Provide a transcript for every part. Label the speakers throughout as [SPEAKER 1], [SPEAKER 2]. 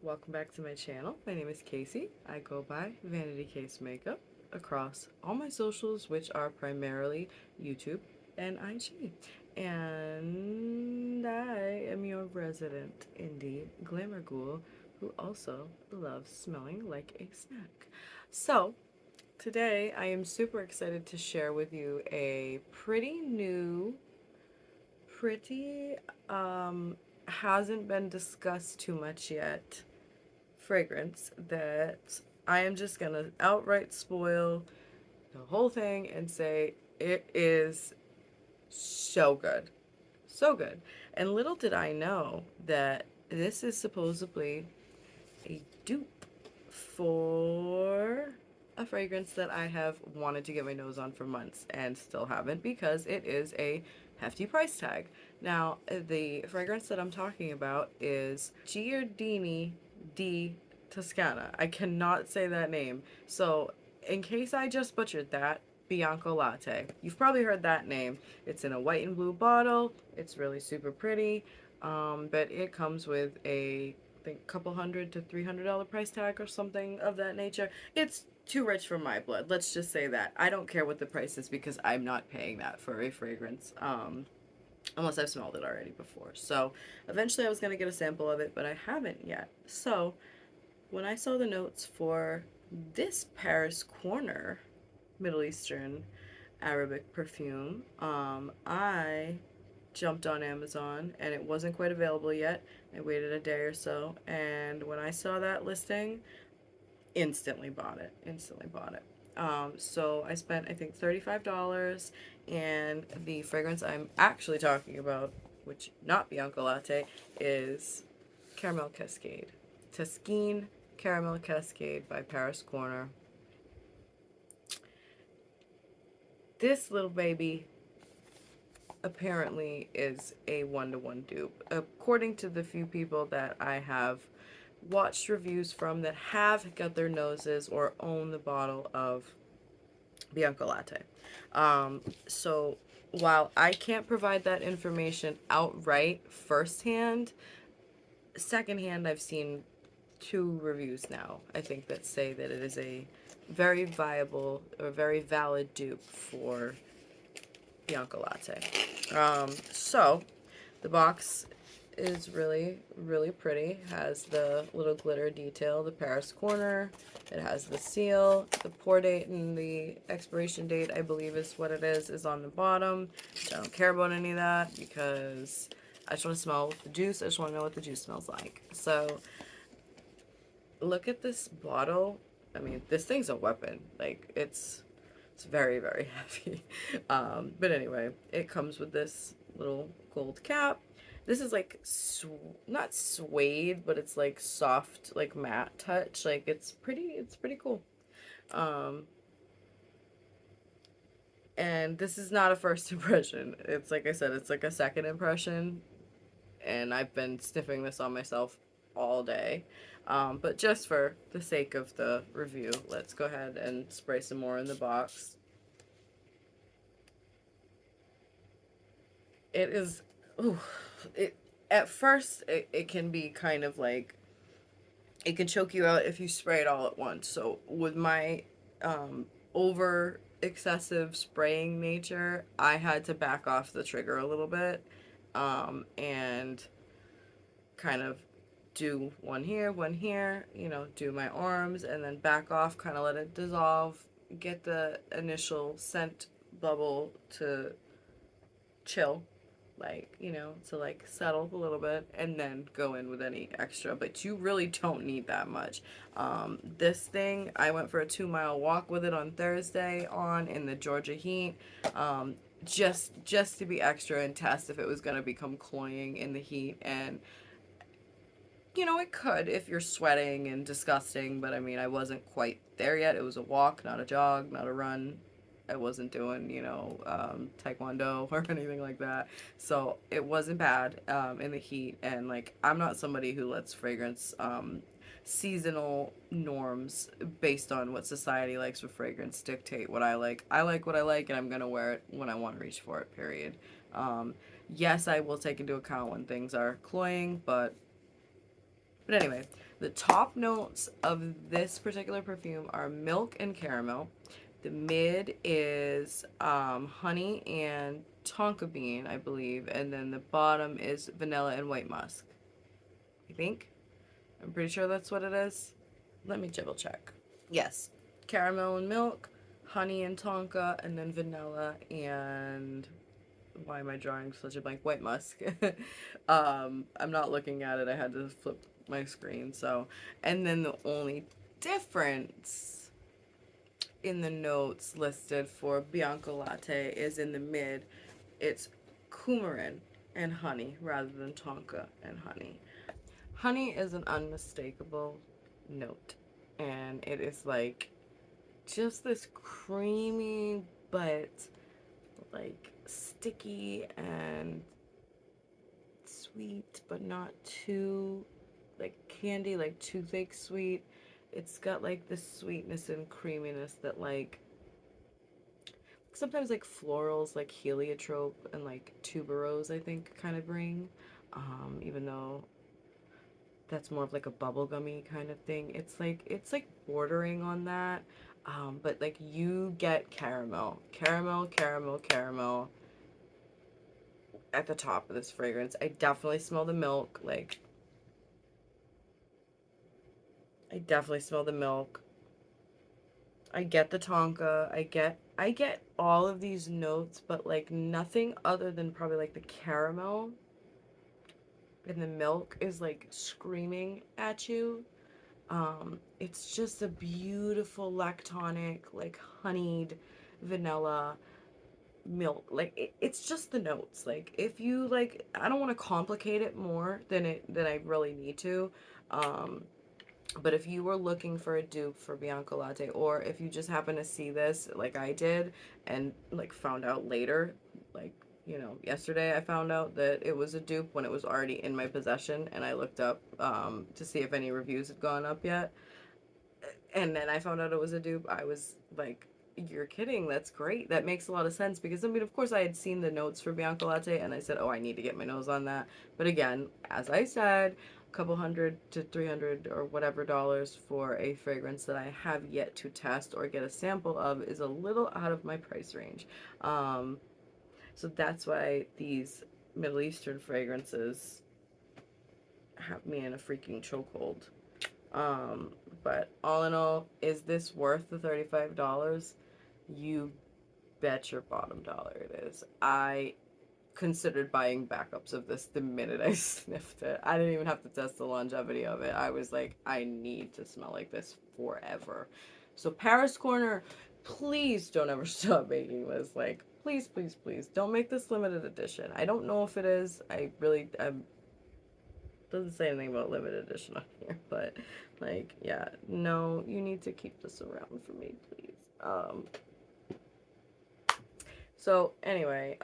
[SPEAKER 1] Welcome back to my channel. My name is Casey. I go by Vanity Case Makeup across all my socials, which are primarily YouTube and IG. And I am your resident indie glamour ghoul who also loves smelling like a snack. So, today I am super excited to share with you a pretty new, pretty, hasn't been discussed too much yet fragrance that I am just gonna outright spoil the whole thing and say it is so good. So good. And little did I know that this is supposedly a dupe for a fragrance that I have wanted to get my nose on for months and still haven't because it is a hefty price tag. Now, the fragrance that I'm talking about is Giardini di Toscana. I cannot say that name. So, in case I just butchered that, Bianco Latte. You've probably heard that name. It's in a white and blue bottle. It's really super pretty. But it comes with a I think couple hundred to $300 price tag or something of that nature. It's too rich for my blood. Let's just say that. I don't care what the price is because I'm not paying that for a fragrance. Unless I've smelled it already before. So eventually I was going to get a sample of it, but I haven't yet. So when I saw the notes for this Paris Corner Middle Eastern Arabic perfume, I jumped on Amazon and it wasn't quite available yet. I waited a day or so, and when I saw that listing, instantly bought it. Instantly bought it. So I spent, I think, $35, and the fragrance I'm actually talking about, which not Bianco Latte, is Caramel Cascade. Taskeen Caramel Cascade by Paris Corner. This little baby apparently is a one-to-one dupe. According to the few people that I have watched reviews from that have got their noses or own the bottle of Bianco Latte. So while I can't provide that information outright firsthand, secondhand I've seen two reviews now, I think, that say that it is a very viable or very valid dupe for Bianco Latte. So the box is really, really pretty. Has the little glitter detail, the Paris Corner. It has the seal. The pour date and the expiration date, I believe is what it is on the bottom. I don't care about any of that because I just want to smell the juice. I just want to know what the juice smells like. So look at this bottle. I mean, this thing's a weapon. Like, it's very, very heavy. But anyway, it comes with this little gold cap. This is like, not suede, but it's like soft, like matte touch. Like, it's pretty cool. Um, and this is not a first impression. It's like I said, it's like a second impression. And I've been sniffing this on myself all day. But just for the sake of the review, let's go ahead and spray some more in the box. It is, ooh, it at first it can be kind of like, it can choke you out if you spray it all at once. So with my over excessive spraying nature, I had to back off the trigger a little bit, and kind of do one here, you know, do my arms and then back off, kind of let it dissolve, get the initial scent bubble to chill, like, you know, to like settle a little bit, and then go in with any extra, but you really don't need that much. This thing, I went for a 2 mile walk with it on Thursday on in the Georgia heat, just to be extra and test if it was going to become cloying in the heat. And you know, it could if you're sweating and disgusting, but I mean, I wasn't quite there yet. It was a walk, not a jog, not a run. I wasn't doing, you know, taekwondo or anything like that. So it wasn't bad in the heat. And like, I'm not somebody who lets fragrance seasonal norms based on what society likes for fragrance dictate what I like. I like what I like, and I'm going to wear it when I want to reach for it, period. Yes, I will take into account when things are cloying, but But anyway, the top notes of this particular perfume are milk and caramel. The mid is honey and tonka bean, I believe, and then the bottom is vanilla and white musk. I think. I'm pretty sure that's what it is. Let me double check. Yes, caramel and milk, honey and tonka, and then vanilla and why am I drawing such a blank? White musk. I'm not looking at it. I had to flip my screen. So, and then the only difference in the notes listed for Bianco Latte is in the mid. It's coumarin and honey rather than tonka and honey. Honey is an unmistakable note, and it is like just this creamy but like sticky and sweet, but not too like candy, like toothache sweet. It's got like this sweetness and creaminess that like sometimes like florals like heliotrope and like tuberose I think kind of bring. Even though that's more of like a bubblegummy kind of thing. It's like bordering on that. But like you get caramel, caramel, caramel, caramel at the top of this fragrance. I definitely smell the milk. Like I definitely smell the milk. I get the tonka. I get all of these notes, but like nothing other than probably like the caramel and the milk is like screaming at you. It's just a beautiful lactonic, like honeyed vanilla milk. Like it's just the notes. Like if you like, I don't want to complicate it more than I really need to. Um, but if you were looking for a dupe for Bianco Latte, or if you just happen to see this like I did and like found out later, like yesterday I found out that it was a dupe when it was already in my possession, and I looked up to see if any reviews had gone up yet, and then I found out it was a dupe. I was like, you're kidding. That's great. That makes a lot of sense because I mean, of course, I had seen the notes for Bianco Latte and I said, oh, I need to get my nose on that. But again, as I said, a couple hundred to 300 or whatever dollars for a fragrance that I have yet to test or get a sample of is a little out of my price range. Um, so that's why these Middle Eastern fragrances have me in a freaking chokehold. Um, but all in all, is this worth the $35? You bet your bottom dollar it is. I considered buying backups of this the minute I sniffed it. I didn't even have to test the longevity of it. I was like, I need to smell like this forever. So Paris Corner, please don't ever stop making this. Like, please, please, please don't make this limited edition. I don't know if it is. I'm doesn't say anything about limited edition on here, but like, yeah, no, you need to keep this around for me, please. So anyway,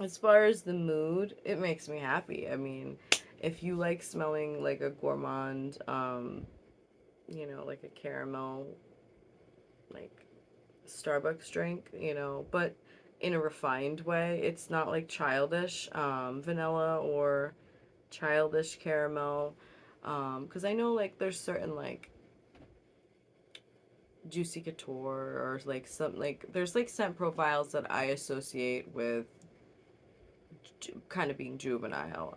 [SPEAKER 1] as far as the mood, it makes me happy. I mean, if you like smelling like a gourmand, like a caramel, like Starbucks drink, but in a refined way, it's not like childish vanilla or childish caramel. Because I know like there's certain like Juicy Couture or like some like there's like scent profiles that I associate with kind of being juvenile.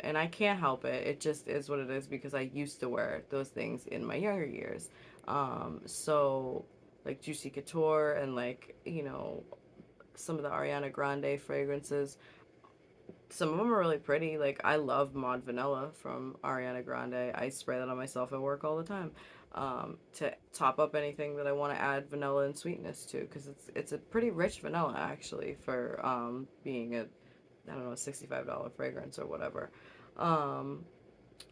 [SPEAKER 1] And I can't help it. It just is what it is because I used to wear those things in my younger years. So like Juicy Couture and like, some of the Ariana Grande fragrances. Some of them are really pretty. Like I love Mod Vanilla from Ariana Grande. I spray that on myself at work all the time, to top up anything that I want to add vanilla and sweetness to, because it's a pretty rich vanilla actually for being a I don't know, a $65 fragrance or whatever. Um,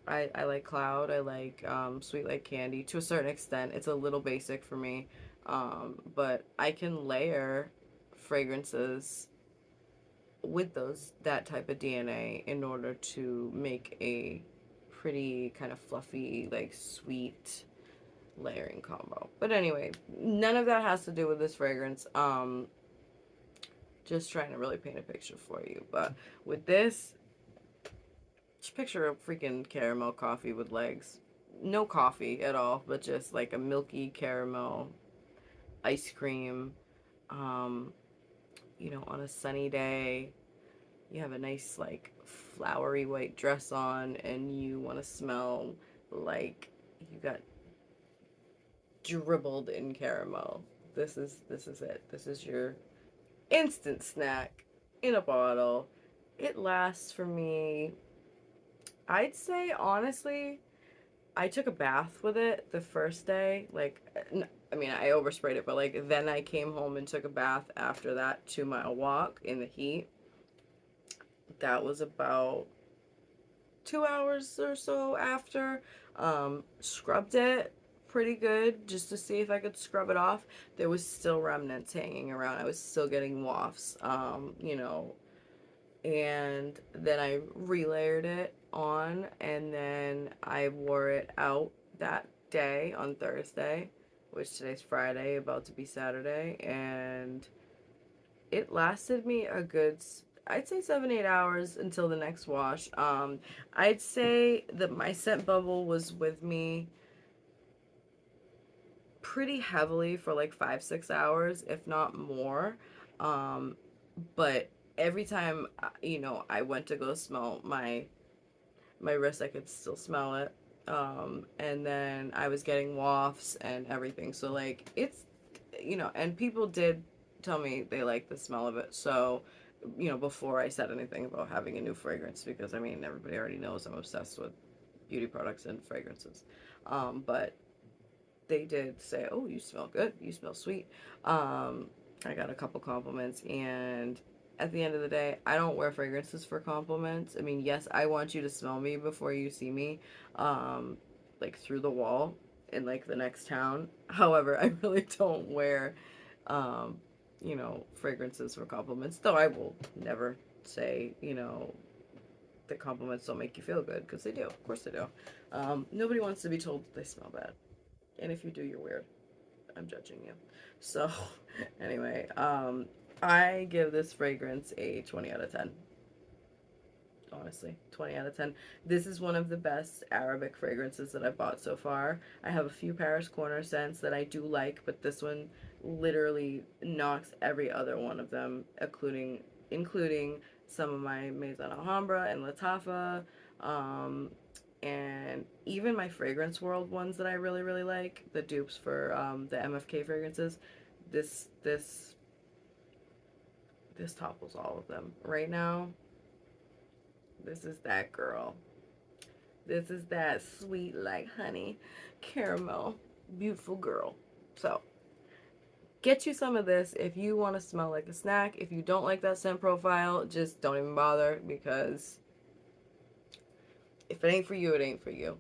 [SPEAKER 1] I like Cloud. I like Sweet Like Candy to a certain extent. It's a little basic for me, but I can layer fragrances with that type of DNA in order to make a pretty kind of fluffy, like sweet layering combo. But anyway, none of that has to do with this fragrance. Just trying to really paint a picture for you. But with this, Just picture a freaking caramel coffee with legs. No coffee at all, but just like a milky caramel ice cream. Um, on a sunny day, you have a nice, like, flowery white dress on, and you want to smell like you got dribbled in caramel. This is it. This is your instant snack in a bottle. It lasts for me, I'd say, honestly, I took a bath with it the first day. Like, I mean, I oversprayed it, but like, then I came home and took a bath after that 2 mile walk in the heat. That was about 2 hours or so after. Scrubbed it pretty good just to see if I could scrub it off. There was still remnants hanging around. I was still getting wafts, and then I relayered it on, and then I wore it out that day on Thursday, which today's Friday, about to be Saturday, and it lasted me a good, I'd say 7 8 hours until the next wash. I'd say that my scent bubble was with me pretty heavily for like 5 6 hours, if not more. Um, but every time I went to go smell my wrist, I could still smell it. And then I was getting wafts and everything. So like it's and people did tell me they like the smell of it. So before I said anything about having a new fragrance, because I mean everybody already knows I'm obsessed with beauty products and fragrances. But they did say, "Oh, you smell good. You smell sweet." Um, I got a couple compliments, and at the end of the day, I don't wear fragrances for compliments. I mean, yes, I want you to smell me before you see me, um, like through the wall in like the next town. However, I really don't wear, um, fragrances for compliments. Though I will never say, that compliments don't make you feel good, because they do. Of course they do. Nobody wants to be told that they smell bad. And if you do, you're weird. I'm judging you. So, anyway, I give this fragrance a 20 out of 10. Honestly, 20 out of 10. This is one of the best Arabic fragrances that I've bought so far. I have a few Paris Corner scents that I do like, but this one literally knocks every other one of them, including some of my Maison Alhambra and Latafa, and even my Fragrance World ones that I really really like, the dupes for the MFK fragrances. This this this topples all of them right now. This is that girl. This is that sweet like honey caramel beautiful girl. So get you some of this if you want to smell like a snack. If you don't like that scent profile, just don't even bother, because if it ain't for you, it ain't for you.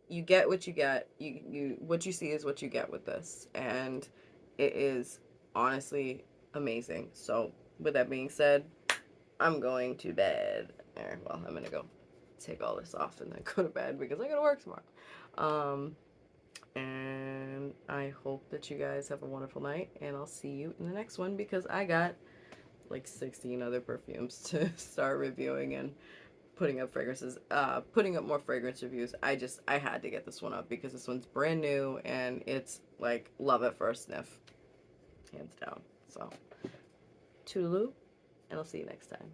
[SPEAKER 1] You get what you get. You what you see is what you get with this, and it is honestly amazing. So with that being said, I'm going to bed. Well, I'm gonna go take all this off and then go to bed because I gotta work tomorrow. And I hope that you guys have a wonderful night, and I'll see you in the next one, because I got like 16 other perfumes to start reviewing and putting up more fragrance reviews. I had to get this one up because this one's brand new, and it's like love at first sniff, hands down. So toodaloo, and I'll see you next time.